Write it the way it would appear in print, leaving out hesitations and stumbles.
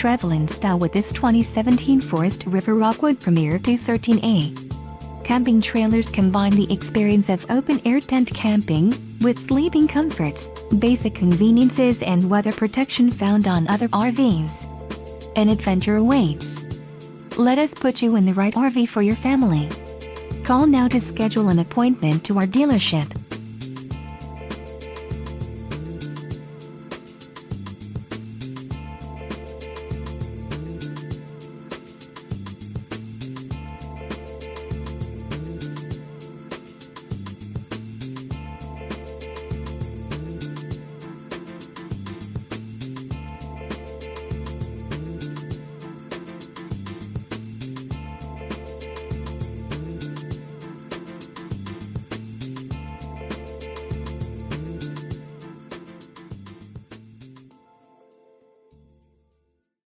Travel in style with this 2017 Forest River Rockwood Premier 213A. Camping trailers combine the experience of open-air tent camping with sleeping comforts, basic conveniences and weather protection found on other RVs. An adventure awaits. Let us put you in the right RV for your family. Call now to schedule an appointment to our dealership.